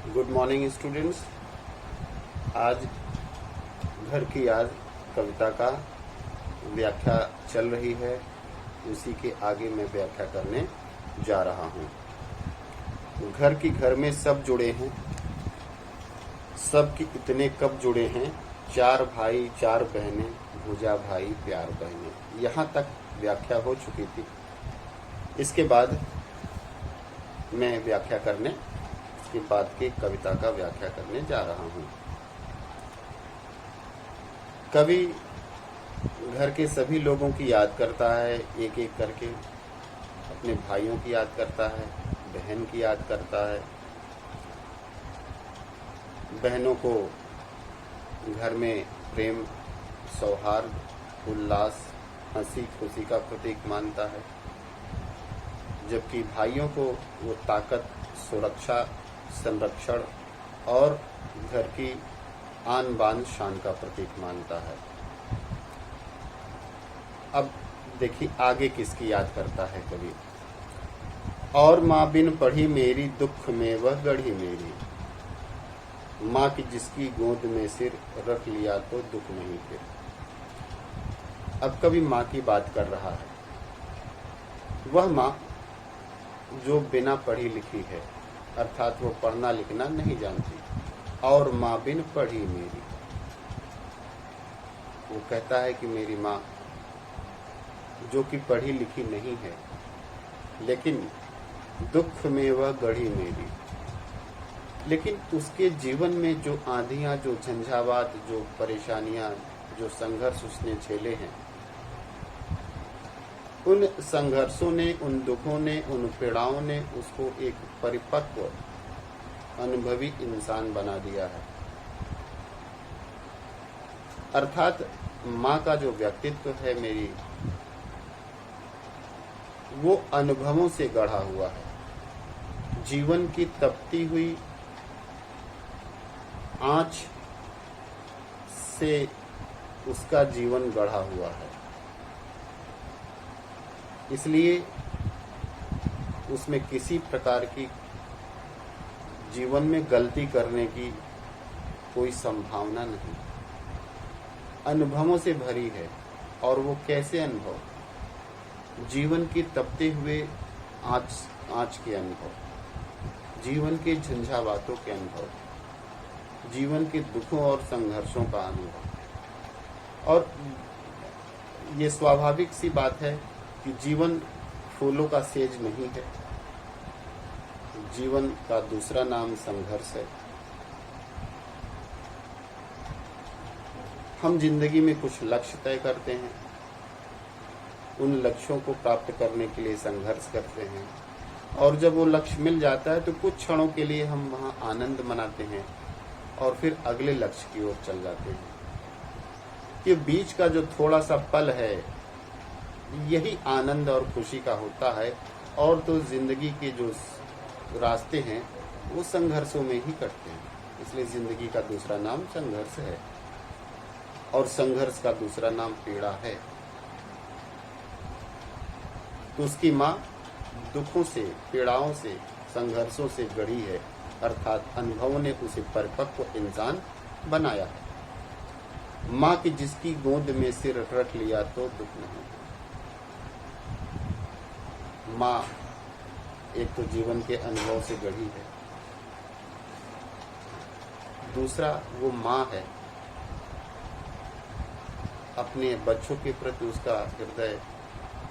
Good morning students. आज घर की याद कविता का व्याख्या चल रही है, उसी के आगे मैं व्याख्या करने जा रहा हूँ। घर की घर में सब जुड़े हैं, सब की इतने कब जुड़े हैं, चार भाई चार बहनें, भुजा भाई प्यार बहनें। यहाँ तक व्याख्या हो चुकी थी। इसके बाद मैं व्याख्या करने इसके बाद की कविता का व्याख्या करने जा रहा हूँ। कवि घर के सभी लोगों की याद करता है, एक एक करके अपने भाइयों की याद करता है, बहन की याद करता है। बहनों को घर में प्रेम, सौहार्द, उल्लास, हंसी खुशी का प्रतीक मानता है, जबकि भाइयों को वो ताकत, सुरक्षा, संरक्षण और घर की आन बान शान का प्रतीक मानता है। अब देखिए आगे किसकी याद करता है कवि। और माँ बिन पढ़ी मेरी, दुख में वह गढ़ी मेरी। माँ की जिसकी गोद में सिर, रख लिया तो दुख नहीं फिर। अब कवि माँ की बात कर रहा है। वह माँ जो बिना पढ़ी लिखी है, अर्थात वो पढ़ना लिखना नहीं जानती। और माँ बिन पढ़ी मेरी, वो कहता है कि मेरी माँ जो कि पढ़ी लिखी नहीं है, लेकिन दुख में वह गढ़ी मेरी। लेकिन उसके जीवन में जो आंधियां, जो झंझावात, जो परेशानियां, जो संघर्ष उसने झेले हैं, उन संघर्षों ने, उन दुखों ने, उन पीड़ाओं ने उसको एक परिपक्व, अनुभवी इंसान बना दिया है। अर्थात माँ का जो व्यक्तित्व है मेरी, वो अनुभवों से गढ़ा हुआ है। जीवन की तपती हुई आँच से उसका जीवन गढ़ा हुआ है, इसलिए उसमें किसी प्रकार की जीवन में गलती करने की कोई संभावना नहीं। अनुभवों से भरी है। और वो कैसे अनुभव? जीवन की तपते हुए आँच के अनुभव, जीवन के झंझावातों के अनुभव, जीवन के दुखों और संघर्षों का अनुभव। और ये स्वाभाविक सी बात है कि जीवन फूलों का सेज नहीं है। जीवन का दूसरा नाम संघर्ष है। हम जिंदगी में कुछ लक्ष्य तय करते हैं, उन लक्ष्यों को प्राप्त करने के लिए संघर्ष करते हैं, और जब वो लक्ष्य मिल जाता है तो कुछ क्षणों के लिए हम वहाँ आनंद मनाते हैं और फिर अगले लक्ष्य की ओर चल जाते हैं। ये बीच का जो थोड़ा सा पल है, यही आनंद और खुशी का होता है। और तो जिंदगी के जो रास्ते हैं वो संघर्षों में ही कटते हैं। इसलिए जिंदगी का दूसरा नाम संघर्ष है, और संघर्ष का दूसरा नाम पीड़ा है। तो उसकी माँ दुखों से, पीड़ाओं से, संघर्षों से गढ़ी है, अर्थात अनुभवों ने उसे परिपक्व इंसान बनाया है। माँ की जिसकी गोद में सिर रख लिया तो दुख नहीं। माँ एक तो जीवन के अनुभव से गढ़ी है, दूसरा वो माँ है, अपने बच्चों के प्रति उसका हृदय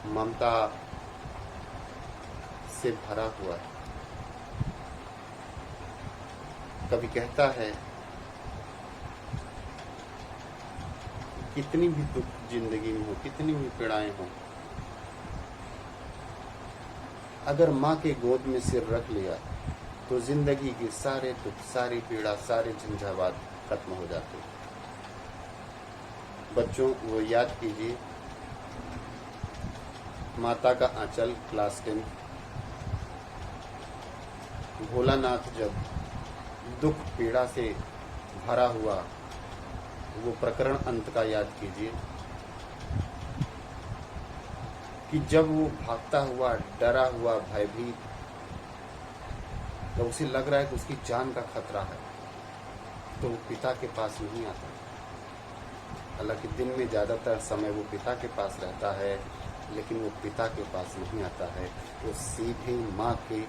ममता से भरा हुआ है। कभी कहता है, कितनी भी दुख जिंदगी में हो, कितनी भी पीड़ाएं हो, अगर माँ के गोद में सिर रख लिया तो जिंदगी के सारे दुख, सारी पीड़ा, सारे झंझावात खत्म हो जाते हैं। बच्चों, वो याद कीजिए, माता का आंचल, क्लास 10। भोलानाथ जब दुख पीड़ा से भरा हुआ, वो प्रकरण अंत का याद कीजिए कि जब वो भागता हुआ, डरा हुआ, भयभीत जब उसे लग रहा है कि उसकी जान का खतरा है, तो वो पिता के पास नहीं आता। हालांकि दिन में ज़्यादातर समय वो पिता के पास रहता है, लेकिन वो पिता के पास नहीं आता है। वो सीधे माँ के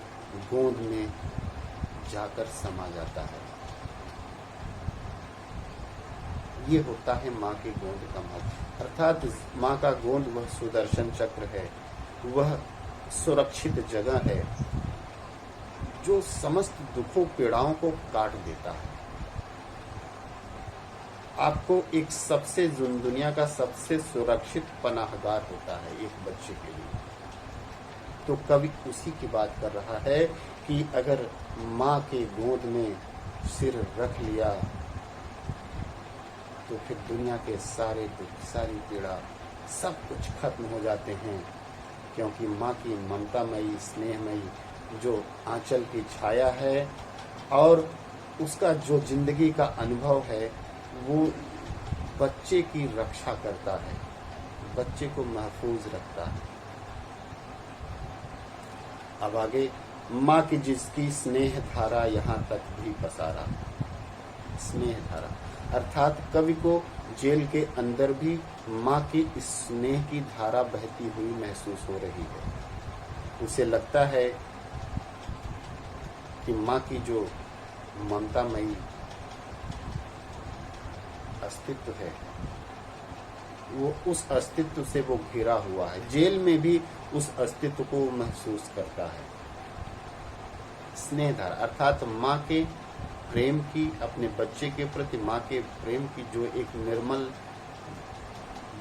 गोद में जाकर समा जाता है। ये होता है माँ के गोद का महत्व। अर्थात माँ का गोद वह सुदर्शन चक्र है, वह सुरक्षित जगह है जो समस्त दुखों पीड़ाओं को काट देता है। आपको एक सबसे दुनिया का सबसे सुरक्षित पनाहगार होता है एक बच्चे के लिए। तो कवि उसी की बात कर रहा है कि अगर माँ के गोद में सिर रख लिया तो फिर दुनिया के सारे दुख, सारी पीड़ा, सब कुछ खत्म हो जाते हैं, क्योंकि माँ की ममतामयी, स्नेहमयी जो आंचल की छाया है और उसका जो जिंदगी का अनुभव है, वो बच्चे की रक्षा करता है, बच्चे को महफूज रखता है। अब आगे, माँ की जिसकी स्नेह धारा यहाँ तक भी पसारा। स्नेह धारा अर्थात कवि को जेल के अंदर भी माँ की इस स्नेह की धारा बहती हुई महसूस हो रही है। उसे लगता है कि माँ की जो ममतामयी अस्तित्व है, वो उस अस्तित्व से वो घिरा हुआ है। जेल में भी उस अस्तित्व को महसूस करता है। स्नेहधारा अर्थात माँ के प्रेम की, अपने बच्चे के प्रति माँ के प्रेम की जो एक निर्मल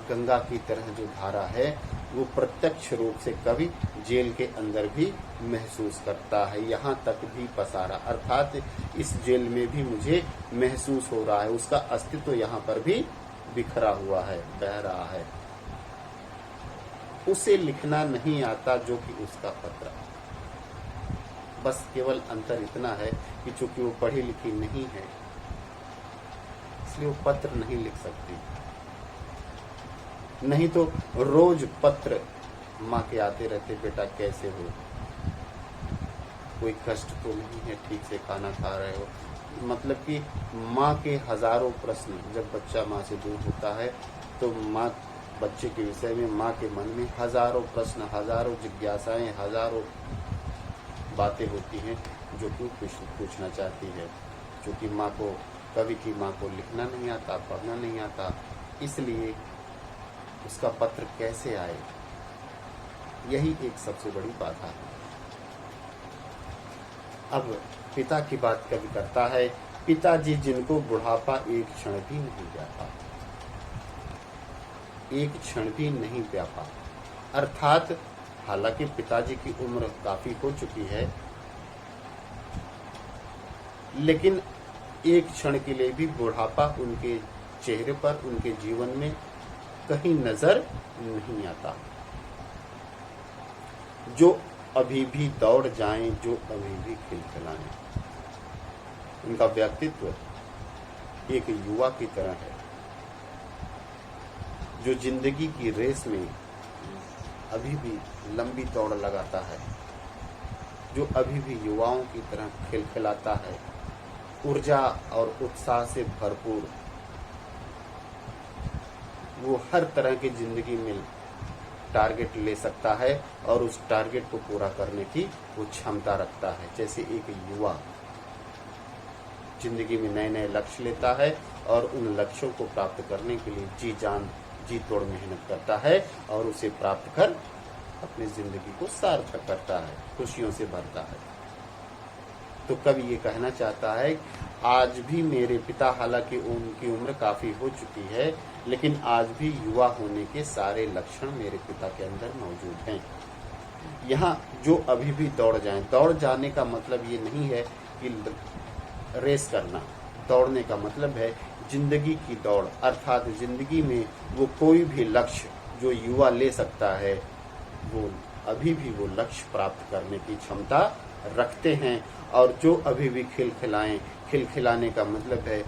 गंगा की तरह जो धारा है, वो प्रत्यक्ष रूप से कवि जेल के अंदर भी महसूस करता है। यहाँ तक भी पसारा अर्थात इस जेल में भी मुझे महसूस हो रहा है, उसका अस्तित्व यहाँ पर भी बिखरा हुआ है, बह रहा है। उसे लिखना नहीं आता जो कि उसका पत्र। बस केवल अंतर इतना है कि चूंकि वो पढ़ी लिखी नहीं है, इसलिए वो पत्र नहीं लिख सकती। नहीं तो रोज पत्र माँ के आते रहते, बेटा कैसे हो, कोई कष्ट तो नहीं है, ठीक से खाना खा रहे हो। मतलब कि माँ के हजारों प्रश्न, जब बच्चा माँ से दूर होता है तो माँ बच्चे के विषय में माँ के मन में हजारों प्रश्न, हजारों जिज्ञासाएं, हजारों बातें होती हैं जो कि पूछना चाहती है। क्योंकि माँ को, कवि की माँ को लिखना नहीं आता, पढ़ना नहीं आता, इसलिए उसका पत्र कैसे आए, यही एक सबसे बड़ी बाधा है। अब पिता की बात कवि करता है। पिताजी जिनको बुढ़ापा एक क्षण भी नहीं व्यापा, एक क्षण भी नहीं व्यापा। अर्थात हालांकि पिताजी की उम्र काफी हो चुकी है, लेकिन एक क्षण के लिए भी बुढ़ापा उनके चेहरे पर, उनके जीवन में कहीं नजर नहीं आता। जो अभी भी दौड़ जाएं, जो अभी भी खिलखिलाएं। उनका व्यक्तित्व एक युवा की तरह है जो जिंदगी की रेस में अभी भी लंबी दौड़ लगाता है, जो अभी भी युवाओं की तरह खिलखिलाता है, ऊर्जा और उत्साह से भरपूर। वो हर तरह की जिंदगी में टारगेट ले सकता है और उस टारगेट को पूरा करने की वो क्षमता रखता है। जैसे एक युवा जिंदगी में नए नए लक्ष्य लेता है और उन लक्ष्यों को प्राप्त करने के लिए जी जान, जी तोड़ मेहनत करता है और उसे प्राप्त कर अपनी जिंदगी को सार्थक करता है, खुशियों से भरता है। तो कवि ये कहना चाहता है, आज भी मेरे पिता, हालांकि उनकी उम्र काफी हो चुकी है, लेकिन आज भी युवा होने के सारे लक्षण मेरे पिता के अंदर मौजूद हैं। यहाँ जो अभी भी दौड़ जाएं, दौड़ जाने का मतलब ये नहीं है कि रेस करना। दौड़ने का मतलब है जिंदगी की दौड़, अर्थात जिंदगी में वो कोई भी लक्ष्य जो युवा ले सकता है, वो अभी भी वो लक्ष्य प्राप्त करने की क्षमता रखते हैं। और जो अभी भी खिलखिलाएं, खिलखिलाने का मतलब है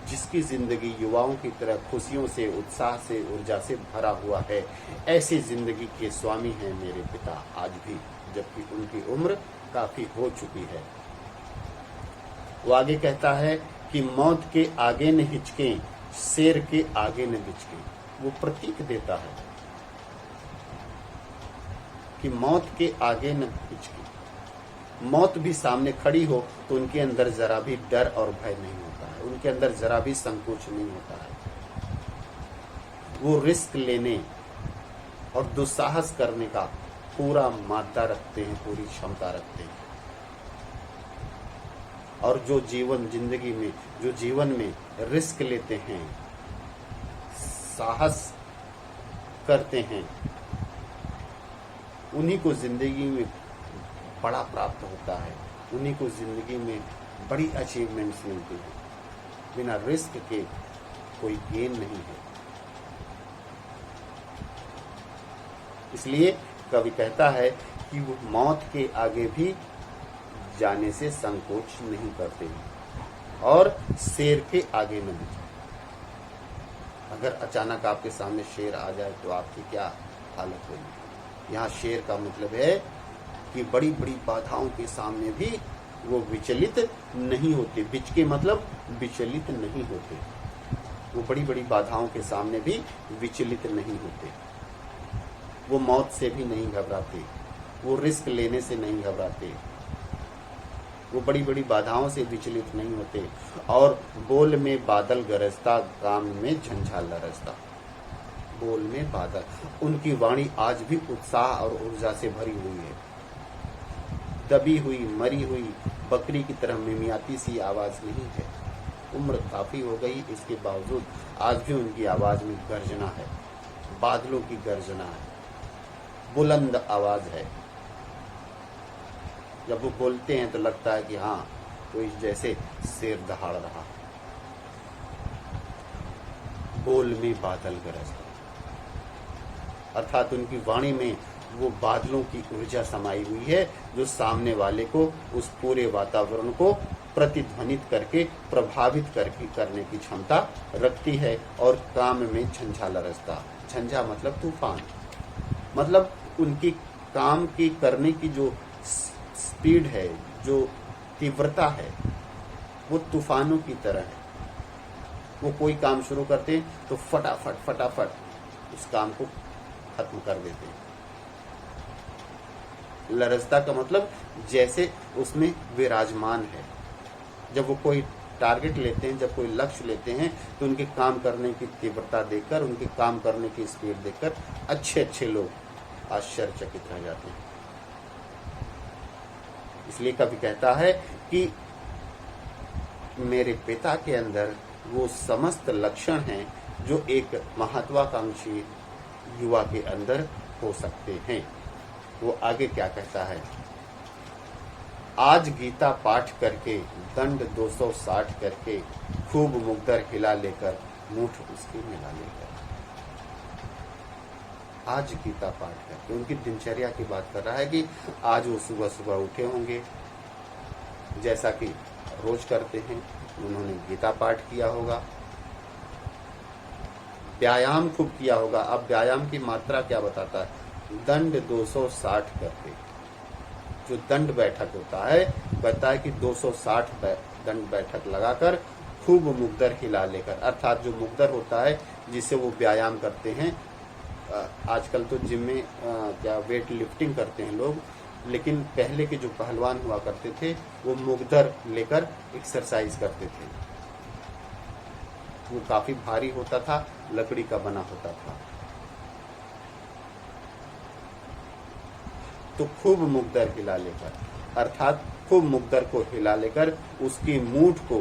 जिसकी जिंदगी युवाओं की तरह खुशियों से, उत्साह से, ऊर्जा से भरा हुआ है, ऐसी जिंदगी के स्वामी हैं मेरे पिता आज भी, जबकि उनकी उम्र काफी हो चुकी है। वो आगे कहता है कि मौत के आगे न हिचके, शेर के आगे न बिचके। वो प्रतीक देता है कि मौत के आगे न हिचके। मौत भी सामने खड़ी हो तो उनके अंदर जरा भी डर और भय नहीं होता है, उनके अंदर जरा भी संकोच नहीं होता है। वो रिस्क लेने और दुस्साहस करने का पूरा मादा रखते हैं, पूरी क्षमता रखते हैं। और जो जीवन में रिस्क लेते हैं, साहस करते हैं, उन्हीं को जिंदगी में बड़ा प्राप्त होता है, उन्हीं को जिंदगी में बड़ी अचीवमेंट्स मिलती हैं। बिना रिस्क के कोई गेन नहीं है। इसलिए कवि कहता है कि वो मौत के आगे भी जाने से संकोच नहीं करते और शेर के आगे न बिचके। अगर अचानक आपके सामने शेर आ जाए तो आपकी क्या हालत होगी। यहाँ शेर का मतलब है कि बड़ी बड़ी बाधाओं के सामने भी वो विचलित नहीं होते। बिचके मतलब विचलित नहीं होते। वो बड़ी बड़ी बाधाओं के सामने भी विचलित नहीं होते। वो मौत से भी नहीं घबराते, वो रिस्क लेने से नहीं घबराते, वो बड़ी बड़ी बाधाओं से विचलित नहीं होते। और बोल में बादल गरजता, काम में झंझार लरजता। बोल में बादल, उनकी वाणी आज भी उत्साह और ऊर्जा से भरी हुई है। दबी हुई, मरी हुई बकरी की तरह मिमियाती सी आवाज नहीं है। उम्र काफी हो गई, इसके बावजूद आज भी उनकी आवाज में गर्जना है, बादलों की गर्जना है, बुलंद आवाज है। जब वो बोलते हैं तो लगता है कि हाँ, कोई जैसे शेर दहाड़ रहा। बोल में बादल गरजता, अर्थात उनकी वाणी में वो बादलों की ऊर्जा समाई हुई है, जो सामने वाले को, उस पूरे वातावरण को प्रतिध्वनित करके, प्रभावित करके करने की क्षमता रखती है। और काम में झंझा लरजता। झंझा मतलब तूफान, मतलब उनकी काम की करने की जो स्पीड है, जो तीव्रता है, वो तूफानों की तरह है। वो कोई काम शुरू करते हैं तो फटाफट उस काम को खत्म कर देते हैं। लरजता का मतलब जैसे उसमें विराजमान है। जब वो कोई टारगेट लेते हैं, जब कोई लक्ष्य लेते हैं, तो उनके काम करने की तीव्रता देखकर, उनके काम करने की स्पीड देखकर अच्छे लोग आश्चर्यचकित रह जाते हैं। इसलिए कवि कहता है कि मेरे पिता के अंदर वो समस्त लक्षण हैं जो एक महत्वाकांक्षी युवा के अंदर हो सकते हैं। वो आगे क्या कहता है? आज गीता पाठ करके, दंड 260 करके, खूब मुग्धर हिला लेकर, मूठ उसकी मिला लेकर। आज गीता पाठ करके, उनकी दिनचर्या की बात कर रहा है कि आज वो सुबह सुबह उठे होंगे, जैसा कि रोज करते हैं, उन्होंने गीता पाठ किया होगा, व्यायाम खूब किया होगा। अब व्यायाम की मात्रा क्या बताता है? दंड 260 करके, जो दंड बैठक होता है, कहता है कि 260 दंड बैठक लगाकर खूब मुग्धर हिला लेकर, अर्थात जो मुग्धर होता है जिससे वो व्यायाम करते हैं। आजकल तो जिम में क्या वेट लिफ्टिंग करते हैं लोग, लेकिन पहले के जो पहलवान हुआ करते थे वो मुग्धर लेकर एक्सरसाइज करते थे। वो काफी भारी होता था, लकड़ी का बना होता था। तो खूब मुग्धर हिला लेकर, अर्थात खूब मुग्धर को हिला लेकर उसकी मूठ को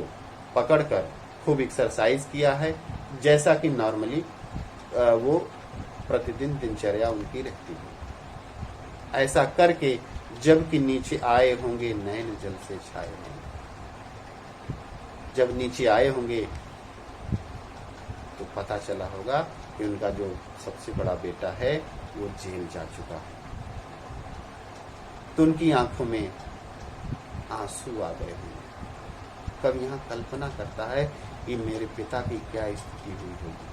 पकड़कर खूब एक्सरसाइज किया है, जैसा कि नॉर्मली वो प्रतिदिन दिनचर्या उनकी रहती है। ऐसा करके जबकि नीचे आए होंगे, नैन जल से छाए होंगे। जब नीचे आए होंगे तो पता चला होगा कि उनका जो सबसे बड़ा बेटा है वो जेल जा चुका है। तो उनकी आंखों में आंसू आ गए होंगे। कब यहाँ कल्पना करता है कि मेरे पिता की क्या स्थिति हुई होगी।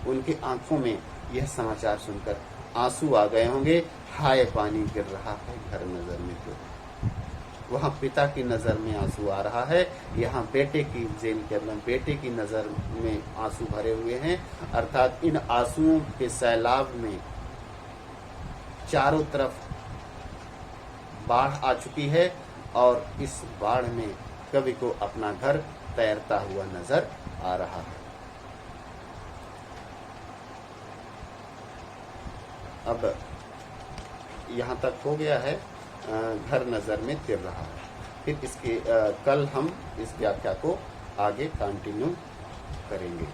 उनकी आंखों में यह समाचार सुनकर आंसू आ गए होंगे। हाय पानी गिर रहा है घर नजर में तो। वहाँ पिता की नजर में आंसू आ रहा है, यहाँ बेटे की जेल के अंदर बेटे की नजर में आंसू भरे हुए हैं। अर्थात इन आंसुओं के सैलाब में चारों तरफ बाढ़ आ चुकी है और इस बाढ़ में कवि को अपना घर तैरता हुआ नजर आ रहा है। अब यहाँ तक हो गया है, घर नजर में तिर रहा है। फिर इसके कल हम इस व्याख्या को आगे कंटिन्यू करेंगे।